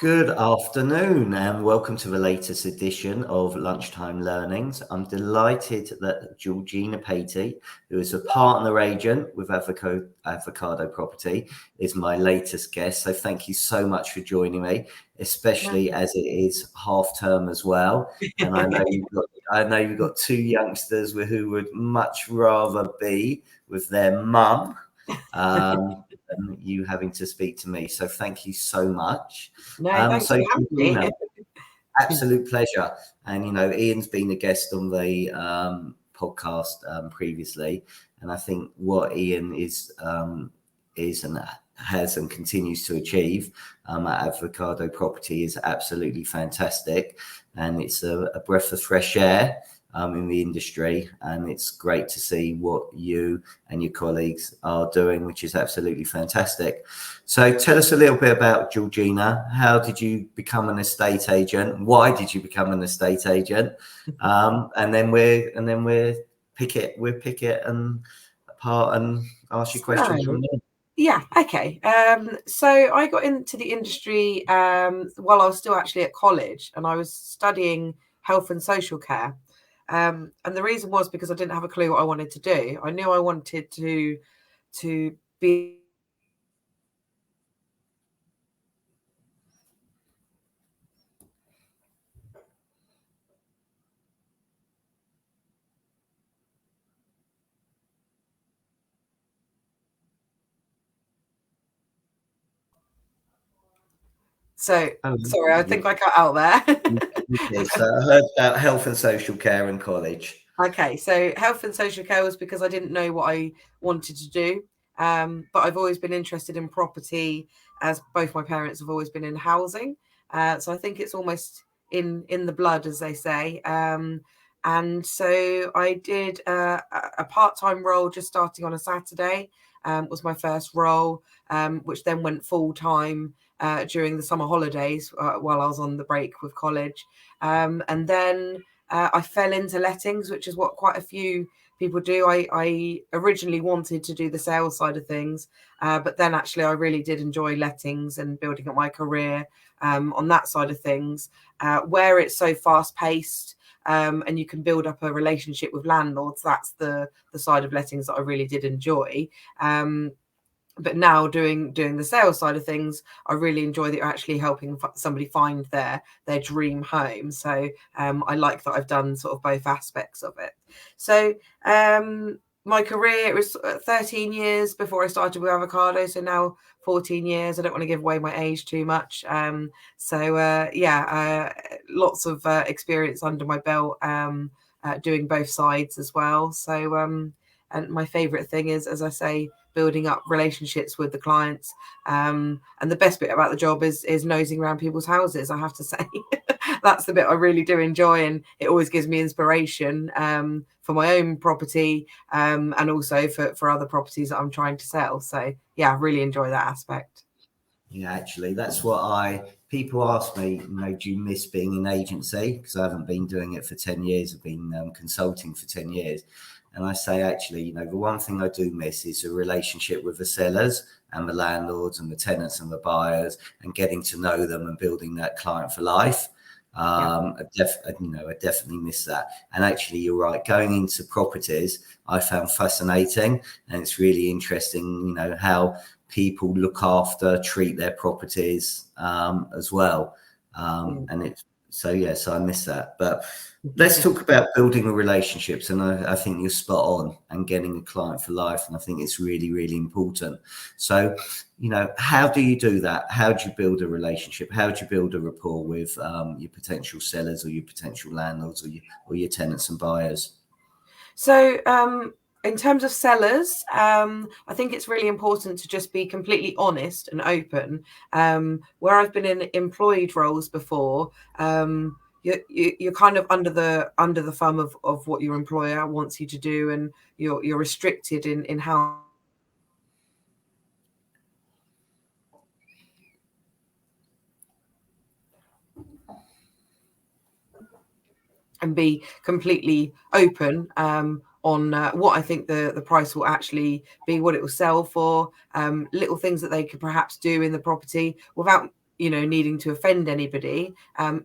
Good afternoon and welcome to the latest edition of Lunchtime Learnings. I'm delighted that Georgina Patey, who is a partner agent with Avocado Property, is my latest guest. So thank you so much for joining me, especially as it is half term as well. And I know you've got two youngsters who would much rather be with their mum. And you having to speak to me. So thank you so much. No, thanks for having me. Absolute pleasure. And, Ian's been a guest on the podcast previously. And I think what Ian is and has and continues to achieve at Avocado Property is absolutely fantastic. And it's a breath of fresh air in the industry, and it's great to see what you and your colleagues are doing, which is absolutely fantastic. So tell us a little bit about Georgina. How did you become an estate agent? Why did you become an estate agent? And then we'll pick it and apart and ask you questions from there. Yeah, okay. So I got into the industry while I was still actually at college, and I was studying health and social care. And the reason was because I didn't have a clue what I wanted to do. I knew I wanted to be sorry, I think I cut out there. So I heard about health and social care in college. Okay, so health and social care was because I didn't know what I wanted to do. But I've always been interested in property, as both my parents have always been in housing. So I think it's almost in the blood, as they say. And so I did a part-time role just starting on a Saturday, was my first role, which then went full-time during the summer holidays while I was on the break with college. And then I fell into lettings, which is what quite a few people do. I originally wanted to do the sales side of things, but then actually I really did enjoy lettings and building up my career on that side of things, where it's so fast paced. And you can build up a relationship with landlords. That's the side of lettings that I really did enjoy. But now doing the sales side of things, I really enjoy that you're actually helping somebody find their dream home. So I like that I've done sort of both aspects of it. So my career, it was 13 years before I started with Avocado. So now 14 years. I don't want to give away my age too much. Lots of experience under my belt doing both sides as well. So and my favorite thing is, as I say, building up relationships with the clients. And the best bit about the job is nosing around people's houses, I have to say. That's the bit I really do enjoy, and it always gives me inspiration for my own property and also for other properties that I'm trying to sell. So yeah, I really enjoy that aspect. Yeah, actually, that's what people ask me, do you miss being in agency? Because I haven't been doing it for 10 years. I've been consulting for 10 years. And I say, actually, the one thing I do miss is a relationship with the sellers and the landlords and the tenants and the buyers, and getting to know them and building that client for life. I definitely miss that. And actually, you're right. Going into properties, I found fascinating, and it's really interesting, how people look after, treat their properties as well. So I miss that. But let's talk about building relationships. And I think you're spot on, and getting a client for life. And I think it's really, really important. So, how do you do that? How do you build a relationship? How do you build a rapport with your potential sellers or your potential landlords or your tenants and buyers? So, in terms of sellers, I think it's really important to just be completely honest and open. Where I've been in employed roles before, you're kind of under the thumb of what your employer wants you to do, and you're restricted in how and be completely open on what I think the price will actually be, what it will sell for, little things that they could perhaps do in the property without needing to offend anybody.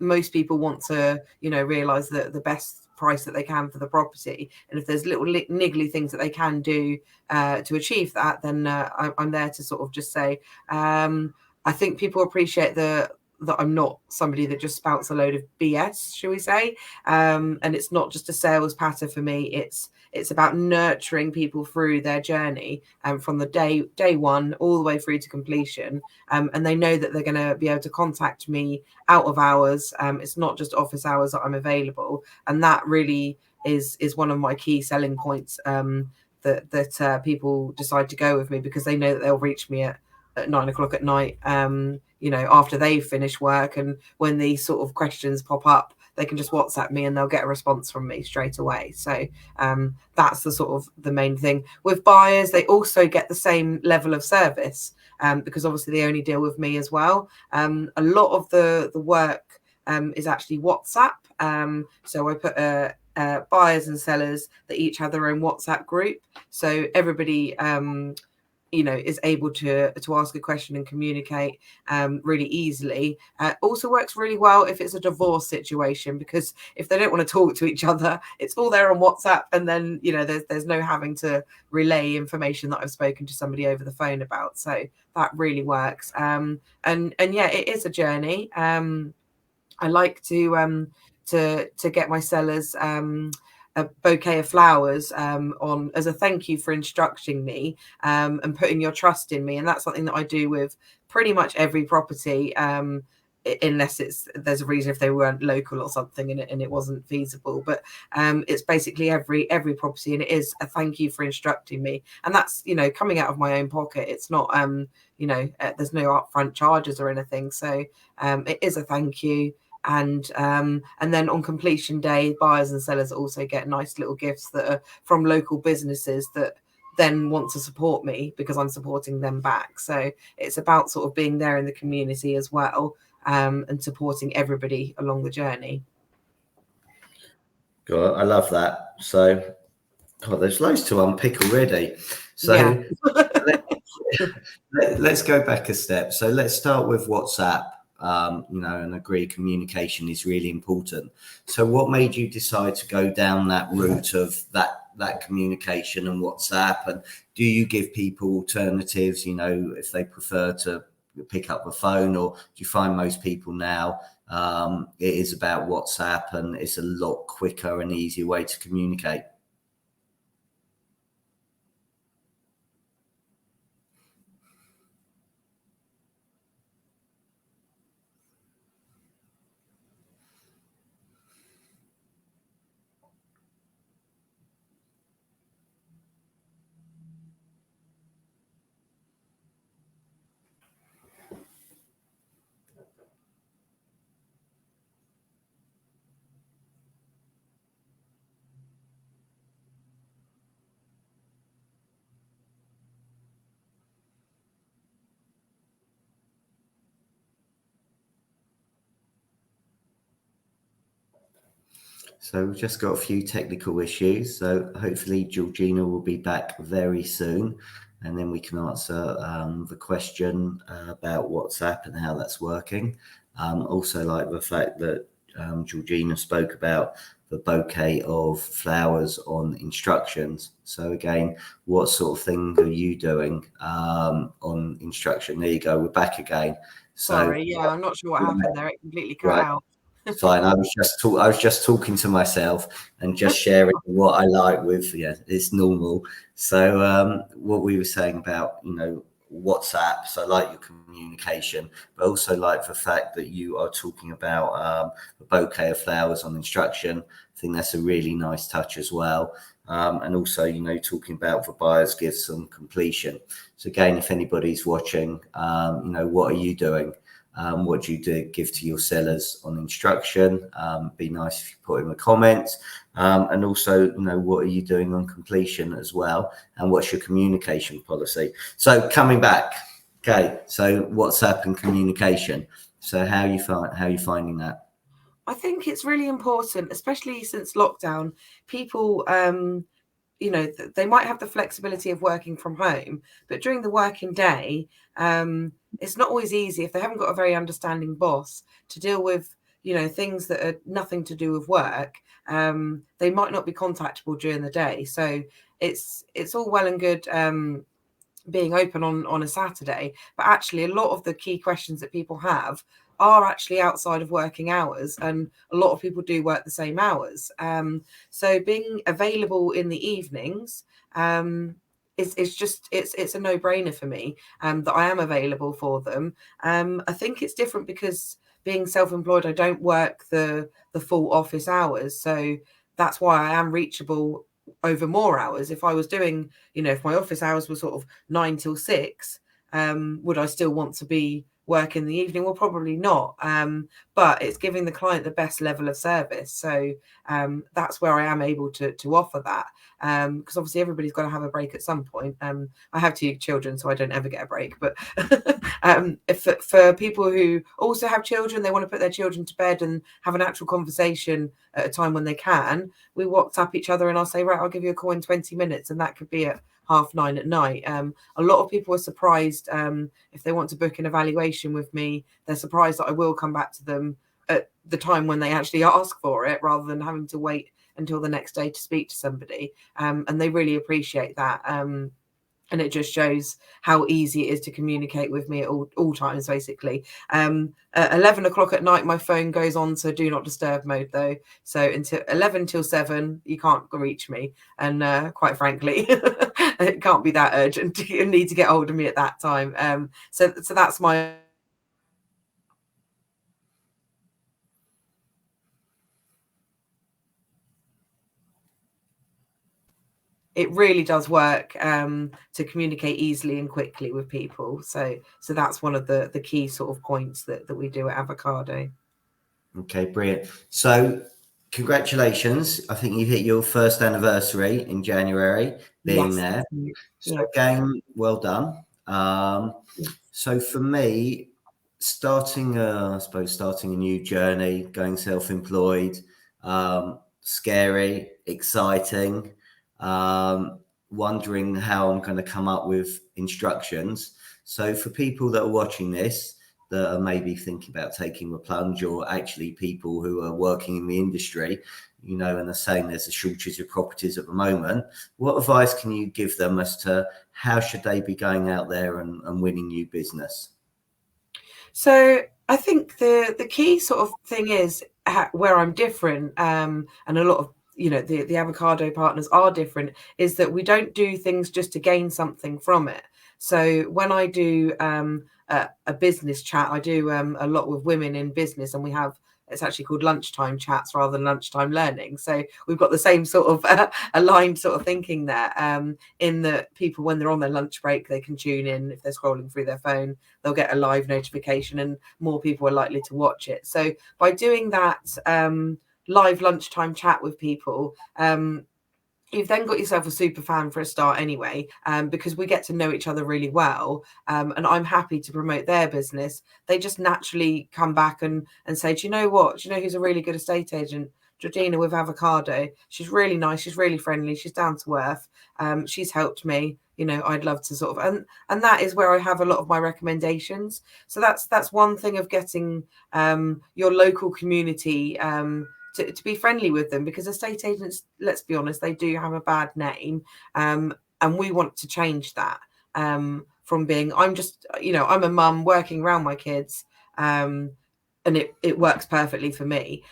Most people want to, realize that the best price that they can for the property, and if there's little niggly things that they can do to achieve that, then I'm there to sort of just say, I think people appreciate that I'm not somebody that just spouts a load of BS, shall we say, and it's not just a sales patter for me. It's about nurturing people through their journey, from the day one all the way through to completion, and they know that they're going to be able to contact me out of hours. It's not just office hours that I'm available, and that really is one of my key selling points, that people decide to go with me, because they know that they'll reach me at 9 o'clock at night, after they've finished work, and when these sort of questions pop up, they can just WhatsApp me and they'll get a response from me straight away. So that's the sort of the main thing. With buyers, they also get the same level of service, because obviously they only deal with me as well. A lot of the work is actually WhatsApp. So I put buyers and sellers that each have their own WhatsApp group. So everybody is able to ask a question and communicate really easily. Also works really well if it's a divorce situation, because if they don't want to talk to each other, it's all there on WhatsApp, and then there's no having to relay information that I've spoken to somebody over the phone about. So that really works. And yeah, it is a journey. I like to get my sellers a bouquet of flowers on as a thank you for instructing me, and putting your trust in me. And that's something that I do with pretty much every property, unless there's a reason, if they weren't local or something and it wasn't feasible. But it's basically every property, and it is a thank you for instructing me. And that's coming out of my own pocket. It's not there's no upfront charges or anything. So it is a thank you. And then on completion day, buyers and sellers also get nice little gifts that are from local businesses that then want to support me because I'm supporting them back. So it's about sort of being there in the community as well, and supporting everybody along the journey. God, I love that. So, God, there's loads to unpick already. So yeah. let's go back a step. So let's start with WhatsApp. And agree communication is really important. So what made you decide to go down that route of that communication and WhatsApp? And do you give people alternatives, if they prefer to pick up the phone, or do you find most people now it is about WhatsApp and it's a lot quicker and easier way to communicate? So we've just got a few technical issues. So hopefully Georgina will be back very soon, and then we can answer the question about WhatsApp and how that's working. Also like the fact that Georgina spoke about the bouquet of flowers on instructions. So again, what sort of thing are you doing on instruction? There you go, we're back again. So, sorry, yeah, I'm not sure what happened there. It completely cut out. Fine. I was just talking to myself and just sharing what I like with. Yeah, it's normal. So what we were saying about WhatsApp. So I like your communication, but also like the fact that you are talking about a bouquet of flowers on instruction. I think that's a really nice touch as well. And also talking about the buyer's gifts on completion. So again, if anybody's watching, what are you doing? What do you give to your sellers on instruction? Be nice if you put in the comments. And also, what are you doing on completion as well? And what's your communication policy? So coming back, okay. So WhatsApp and communication. So how are you finding that? I think it's really important, especially since lockdown. People they might have the flexibility of working from home, but during the working day, it's not always easy if they haven't got a very understanding boss to deal with, things that are nothing to do with work. They might not be contactable during the day. So it's all well and good being open on a Saturday, but actually a lot of the key questions that people have are actually outside of working hours, and a lot of people do work the same hours. So being available in the evenings it's a no-brainer for me, that I am available for them. I think it's different because being self-employed, I don't work the full office hours, so that's why I am reachable over more hours. If I was doing, if my office hours were sort of 9 till 6, would I still want to be working in the evening? Well, probably not. But it's giving the client the best level of service. So that's where I am able to offer that. Because obviously everybody's got to have a break at some point. I have 2 children, so I don't ever get a break. But if for people who also have children, they want to put their children to bed and have an actual conversation at a time when they can, we WhatsApp each other and I'll say, right, I'll give you a call in 20 minutes. And that could be at 9:30 at night. A lot of people are surprised if they want to book an evaluation with me, they're surprised that I will come back to them at the time when they actually ask for it, rather than having to wait until the next day to speak to somebody. And they really appreciate that. And it just shows how easy it is to communicate with me at all times, basically. At 11 o'clock at night, my phone goes on to do not disturb mode, though. So until 11 till 7, you can't reach me. And quite frankly, it can't be that urgent. You need to get hold of me at that time. So that's my... It really does work to communicate easily and quickly with people. So that's one of the key sort of points that we do at Avocado. Okay, brilliant. So congratulations. I think you hit your first anniversary in January being there. So again, well done. So for me, starting a new journey, going self-employed, scary, exciting, wondering how I'm going to come up with instructions. So for people that are watching this, that are maybe thinking about taking the plunge, or actually people who are working in the industry, and are saying there's a shortage of properties at the moment, what advice can you give them as to how should they be going out there and winning new business? So I think the key sort of thing is where I'm different, and a lot of the Avocado partners are different, is that we don't do things just to gain something from it. So when I do a business chat, I do a lot with women in business, and it's actually called lunchtime chats rather than lunchtime learning. So we've got the same sort of aligned sort of thinking there, in that people, when they're on their lunch break, they can tune in. If they're scrolling through their phone, they'll get a live notification, and more people are likely to watch it. So by doing that live lunchtime chat with people, you've then got yourself a super fan for a start anyway, because we get to know each other really well, and I'm happy to promote their business. They just naturally come back and say, do you know what? Do you know who's a really good estate agent? Georgina with Avocado. She's really nice. She's really friendly. She's down to earth. She's helped me. I'd love to sort of, and that is where I have a lot of my recommendations. So that's one thing of getting your local community to be friendly with them, because estate agents, let's be honest, they do have a bad name, and we want to change that, from being, I'm a mum working around my kids, and it works perfectly for me.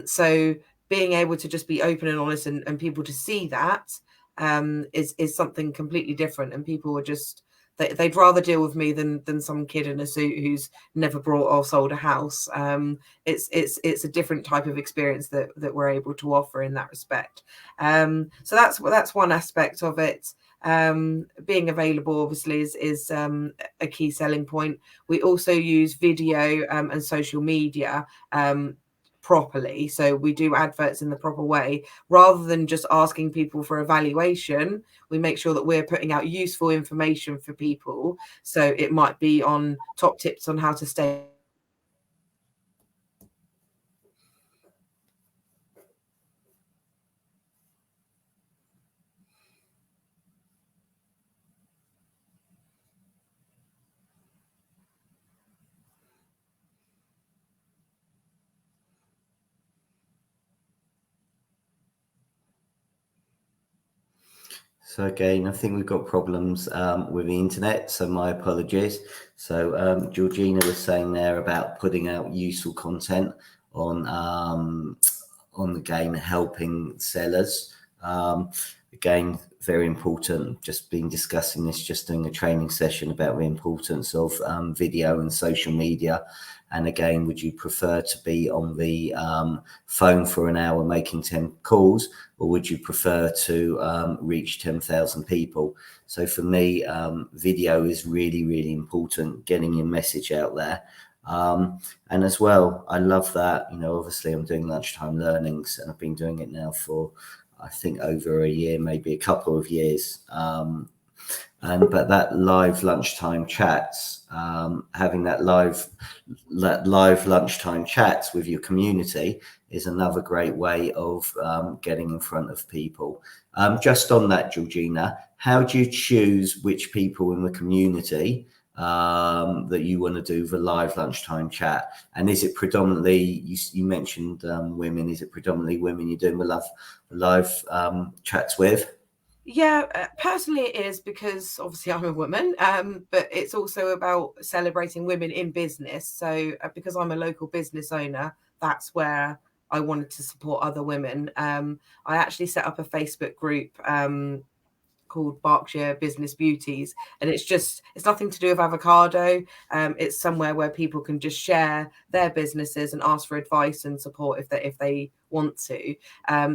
So being able to just be open and honest, and people to see that is something completely different, and people are just, they'd rather deal with me than some kid in a suit who's never brought or sold a house. It's a different type of experience that we're able to offer in that respect. So that's one aspect of it. Being available obviously is a key selling point. We also use video and social media properly, so we do adverts in the proper way, rather than just asking people for evaluation. We make sure that we're putting out useful information for people, so it might be on top tips on how to stay So again, I think we've got problems with the internet, so my apologies. So Georgina was saying there about putting out useful content on the game, helping sellers. Again, very important. Just been discussing this, just doing a training session about the importance of video and social media. And again, would you prefer to be on the phone for an hour making 10 calls, or would you prefer to reach 10,000 people? So for me, video is really, really important, getting your message out there. And as well, I love that, obviously I'm doing lunchtime learnings, and I've been doing it now for, I think, over a year, maybe a couple of years. But that live lunchtime chats, having that live lunchtime chats with your community is another great way of getting in front of people. Just on that, Georgina, how do you choose which people in the community that you want to do the live lunchtime chat? And is it predominantly, you mentioned women, is it predominantly women you're doing the live chats with? Yeah, personally it is, because obviously I'm a woman, but it's also about celebrating women in business. So because I'm a local business owner, that's where I wanted to support other women. I actually set up a Facebook group called Berkshire Business Beauties, and it's nothing to do with avocado. It's somewhere where people can just share their businesses and ask for advice and support if they want to.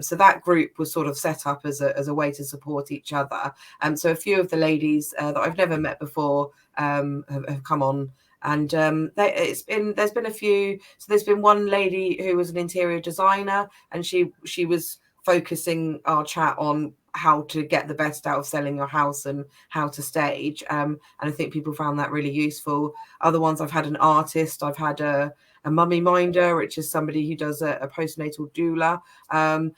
So that group was sort of set up as a way to support each other. So a few of the ladies that I've never met before have come on. And there's been a few. So there's been one lady who was an interior designer, and she was focusing our chat on how to get the best out of selling your house and how to stage. And I think people found that really useful. Other ones, I've had an artist, I've had a mummy minder, which is somebody who does a postnatal doula.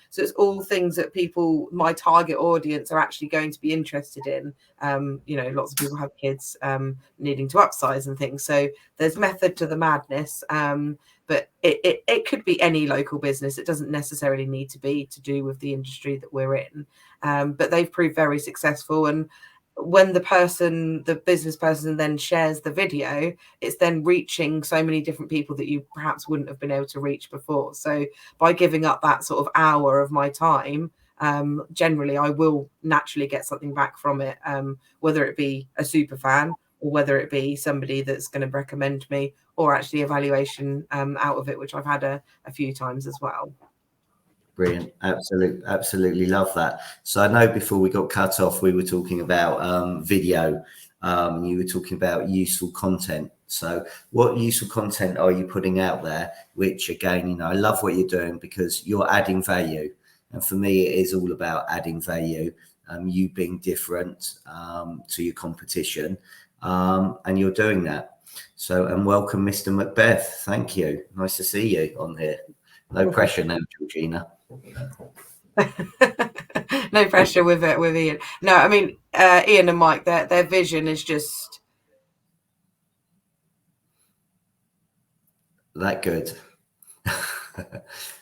So it's all things that people, my target audience, are actually going to be interested in. Lots of people have kids needing to upsize and things. So there's method to the madness. But it could be any local business. It doesn't necessarily need to be to do with the industry that we're in. But they've proved very successful. And when the business person then shares the video, it's then reaching so many different people that you perhaps wouldn't have been able to reach before. So by giving up that sort of hour of my time, generally I will naturally get something back from it, whether it be a super fan or whether it be somebody that's going to recommend me, or actually a valuation out of it, which I've had a few times as well. Brilliant. Absolutely love that. So I know before we got cut off, we were talking about video. You were talking about useful content. So what useful content are you putting out there? Which again, I love what you're doing, because you're adding value. And for me, it is all about adding value, you being different to your competition. And you're doing that. So, and welcome, Mr. Macbeth. Thank you. Nice to see you on here. No pressure now, Georgina. No pressure with Ian. No, I mean, Ian and Mike, their vision is just that good.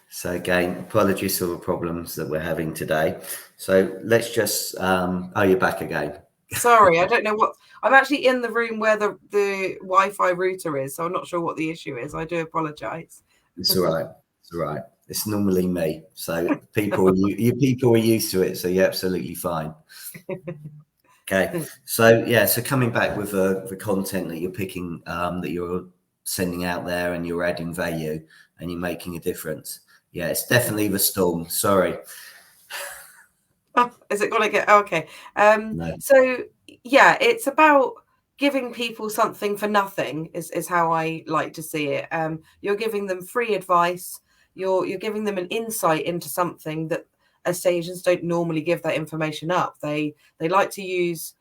So again, apologies for the problems that we're having today. So let's just, you're back again. Sorry, I don't know what, I'm actually in the room where the Wi-Fi router is, so I'm not sure what the issue is. I do apologize. It's all right. It's all right. It's normally me. So people are used to it. So you're absolutely fine. Okay. So so coming back with the content that you're picking, that you're sending out there, and you're adding value and you're making a difference. Yeah, it's definitely the storm. Sorry. Oh, is it gonna get okay? No. So yeah, it's about giving people something for nothing is how I like to see it. You're giving them free advice. You're giving them an insight into something that estate agents don't normally give that information up. They like to use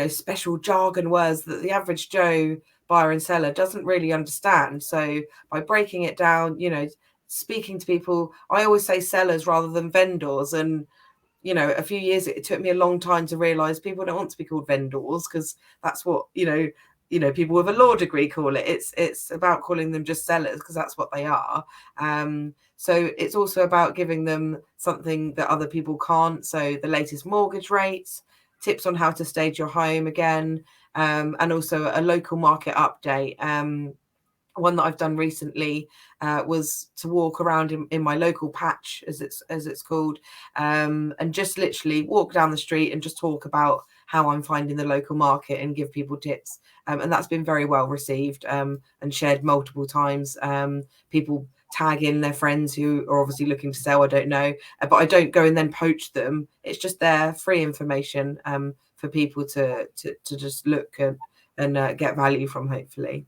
special jargon words that the average Joe buyer and seller doesn't really understand. So by breaking it down, speaking to people, I always say sellers rather than vendors. And a few years, it took me a long time to realize people don't want to be called vendors, because that's what people with a law degree call it. It's about calling them just sellers, because that's what they are. So it's also about giving them something that other people can't. So the latest mortgage rates, tips on how to stage your home again, and also a local market update. One that I've done recently was to walk around in my local patch, as it's called, and just literally walk down the street and just talk about how I'm finding the local market and give people tips. And that's been very well received, and shared multiple times. People tag in their friends who are obviously looking to sell. I don't know, but I don't go and then poach them. It's just their free information for people to just look at and get value from, hopefully.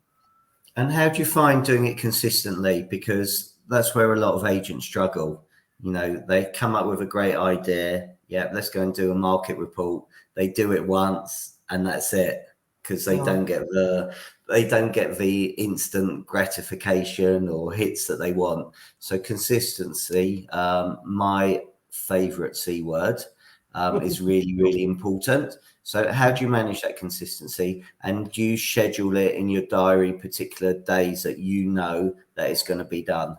And how do you find doing it consistently? Because that's where a lot of agents struggle. You know, they come up with a great idea. Yeah, let's go and do a market report. They do it once and that's it, because they don't get the instant gratification or hits that they want. So consistency, my favorite C word, is really, really important. So how do you manage that consistency, and do you schedule it in your diary, particular days that you know that it's going to be done?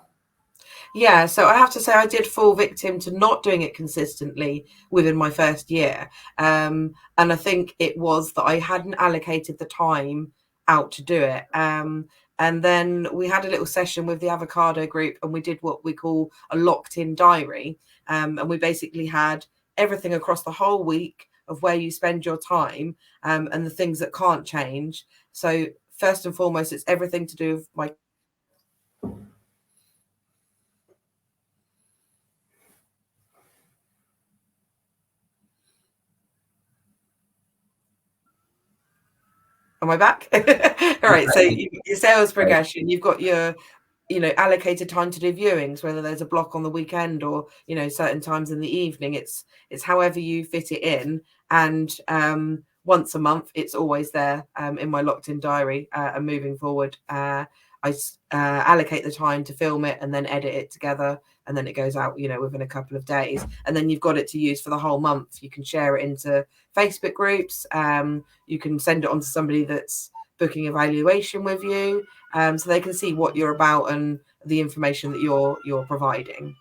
Yeah, so I have to say I did fall victim to not doing it consistently within my first year. And I think it was that I hadn't allocated the time out to do it. And then we had a little session with the Avocado group and we did what we call a locked in diary. And we basically had everything across the whole week of where you spend your time, and the things that can't change. So first and foremost, it's everything to do with my Am I back? All right. So your sales progression, you've got your, allocated time to do viewings, whether there's a block on the weekend or, certain times in the evening. It's however you fit it in. And once a month, it's always there in my locked in diary. And moving forward, I allocate the time to film it and then edit it together. And then it goes out, within a couple of days. And then you've got it to use for the whole month. You can share it into Facebook groups. You can send it on to somebody that's booking a valuation with you, so they can see what you're about and the information that you're providing.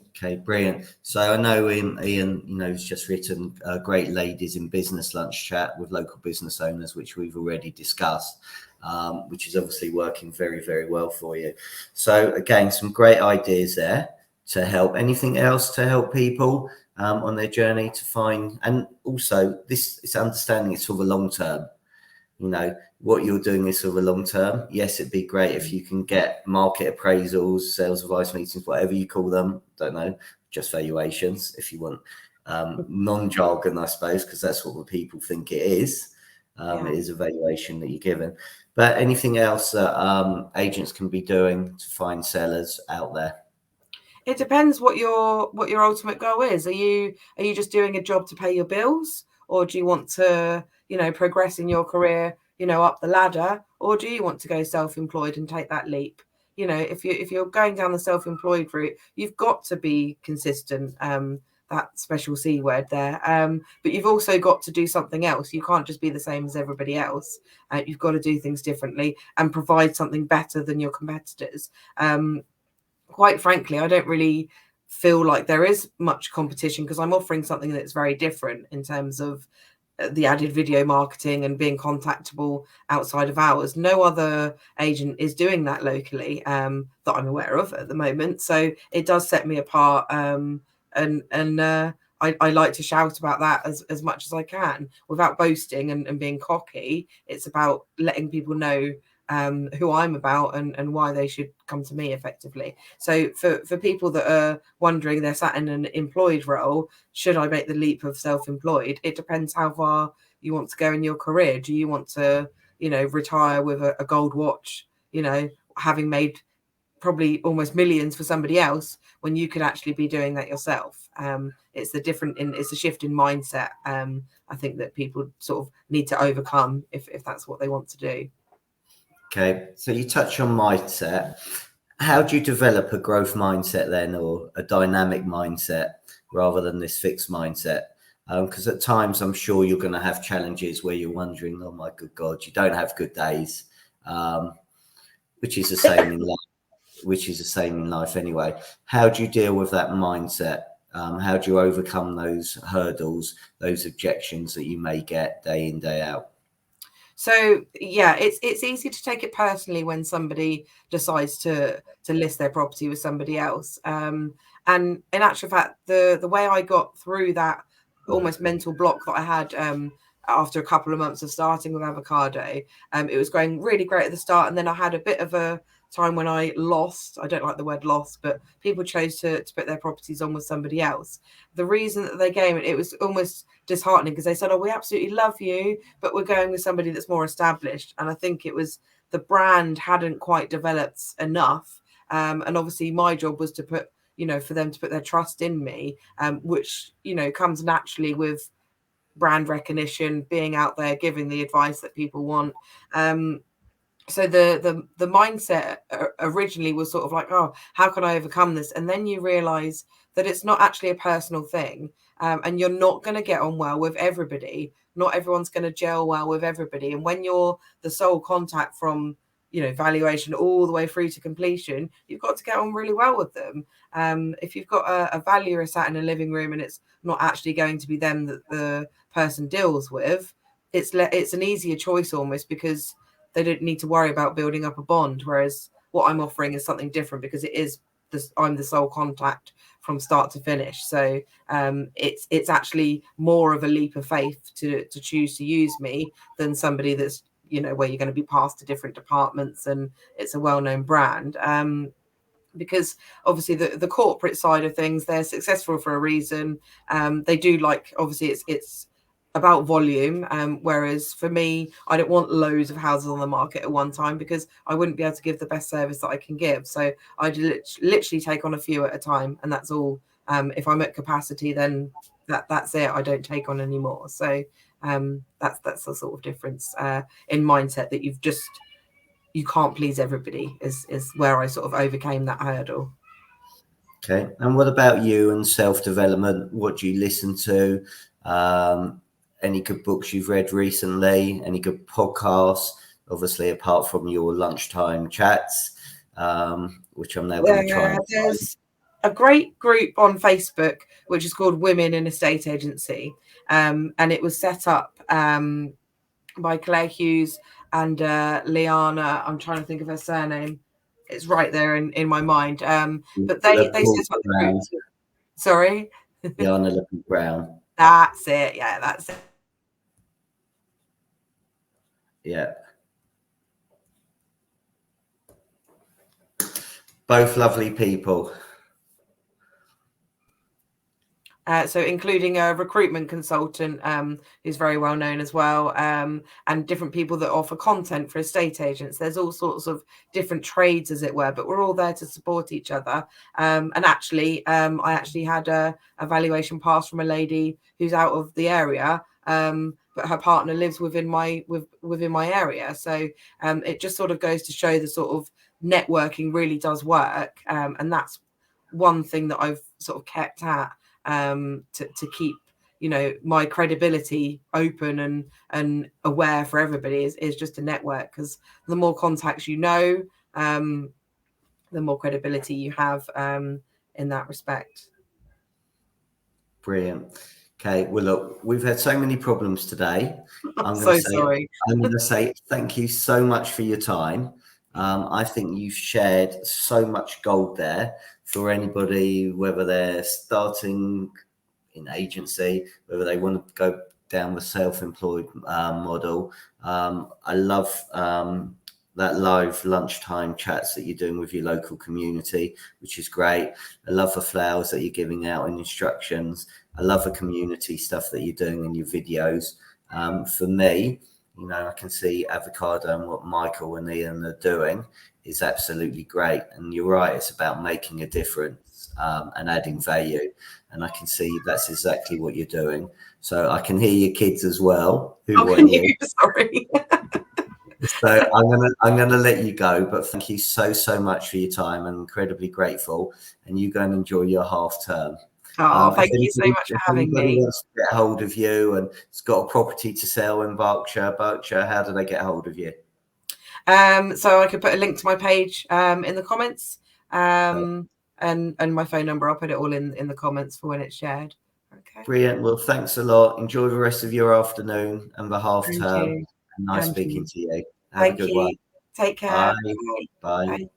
Okay, brilliant. So I know Ian, has just written Great Ladies in Business Lunch Chat with local business owners, which we've already discussed, which is obviously working very, very well for you. So again, some great ideas there to help. Anything else to help people on their journey to find, and also this is understanding it's for the long term. What you're doing is for the long term. Yes, it'd be great if you can get market appraisals, sales advice meetings, whatever you call them. Don't know, just valuations if you want, non-jargon, I suppose, because that's what the people think it is. It is a valuation that you're given. But anything else that agents can be doing to find sellers out there? It depends what your ultimate goal is. Are you just doing a job to pay your bills, or do you want to progress in your career, up the ladder, or do you want to go self-employed and take that leap? If you're going down the self-employed route, you've got to be consistent. That special C word there. But you've also got to do something else. You can't just be the same as everybody else. You've got to do things differently and provide something better than your competitors. Quite frankly, I don't really feel like there is much competition because I'm offering something that's very different in terms of the added video marketing and being contactable outside of hours. No other agent is doing that locally that I'm aware of at the moment. So it does set me apart. I like to shout about that as much as I can without boasting and being cocky. It's about letting people know who I'm about and why they should come to me effectively. So for people that are wondering, they're sat in an employed role, should I make the leap of self-employed? It depends how far you want to go in your career. Do you want to, retire with a gold watch, having made probably almost millions for somebody else when you could actually be doing that yourself? It's a shift in mindset. I think that people sort of need to overcome if that's what they want to do. Okay, so you touch on mindset. How do you develop a growth mindset then, or a dynamic mindset rather than this fixed mindset? Because at times I'm sure you're going to have challenges where you're wondering, oh my good God, you don't have good days, which is the same in life. Which is the same in life anyway. How do you deal with that mindset How do you overcome those hurdles, those objections that you may get day in, day out? So yeah, it's easy to take it personally when somebody decides to list their property with somebody else. And in actual fact, the way I got through that almost mental block that I had after a couple of months of starting with Avocado, it was going really great at the start, and then I had a bit of a time when I lost. I don't like the word lost, but people chose to put their properties on with somebody else. The reason that they gave it was almost disheartening, because they said, "Oh, we absolutely love you, but we're going with somebody that's more established." And I think it was the brand hadn't quite developed enough. And obviously my job was to put, for them to put their trust in me, which, comes naturally with brand recognition, being out there, giving the advice that people want. So the mindset originally was sort of like, oh, how can I overcome this? And then you realize that it's not actually a personal thing, and you're not going to get on well with everybody. Not everyone's going to gel well with everybody. And when you're the sole contact from, valuation all the way through to completion, you've got to get on really well with them. If you've got a valuer sat in a living room and it's not actually going to be them that the person deals with, it's an easier choice almost, because they don't need to worry about building up a bond. Whereas what I'm offering is something different, because I'm the sole contact from start to finish. So it's actually more of a leap of faith to choose to use me than somebody that's, where you're going to be passed to different departments and it's a well-known brand. Because obviously the corporate side of things, they're successful for a reason. They do, like, obviously it's about volume, whereas for me, I don't want loads of houses on the market at one time, because I wouldn't be able to give the best service that I can give. So I literally take on a few at a time, and that's all. If I'm at capacity, then that's it. I don't take on any more. So that's the sort of difference in mindset, that you can't please everybody is where I sort of overcame that hurdle. Okay. And what about you and self-development? What do you listen to? Any good books you've read recently? Any good podcasts? Obviously, apart from your lunchtime chats, which I'm now going to try and there's a great group on Facebook which is called Women in Estate Agency, and it was set up by Claire Hughes and Liana. I'm trying to think of her surname. It's right there in my mind. But they set up the group. Sorry? Liana Looking Brown. That's it. Yeah, that's it. Yeah. Both lovely people. So including a recruitment consultant who's very well known as well, and different people that offer content for estate agents. There's all sorts of different trades, as it were, but we're all there to support each other. And actually, I actually had a valuation pass from a lady who's out of the area, but her partner lives within my area. So it just sort of goes to show the sort of networking really does work, and that's one thing that I've sort of kept at. To keep, my credibility open and aware for everybody is just a network, because the more contacts the more credibility you have in that respect. Brilliant. Okay, well, look, we've had so many problems today. I'm sorry. I'm going to say thank you so much for your time. I think you've shared so much gold there for anybody, whether they're starting in agency, whether they want to go down the self-employed model. I love that live lunchtime chats that you're doing with your local community, which is great. I love the flowers that you're giving out in instructions. I love the community stuff that you're doing in your videos. For me, I can see Avocado and what Michael and Ian are doing is absolutely great. And you're right, it's about making a difference and adding value. And I can see that's exactly what you're doing. So I can hear your kids as well. Sorry. So I'm gonna let you go, but thank you so much for your time. I'm incredibly grateful, and you go and enjoy your half term. Thank you so much for having me. If anybody wants to get hold of you and it's got a property to sell in Berkshire, how do they get hold of you? So I could put a link to my page in the comments. and my phone number. I'll put it all in the comments for when it's shared. Okay. Brilliant. Well, thanks a lot. Enjoy the rest of your afternoon and the half Thank term. you. Nice And speaking you. to you. Have a Thank good you. one. Take care. Bye. Bye. Bye. Bye.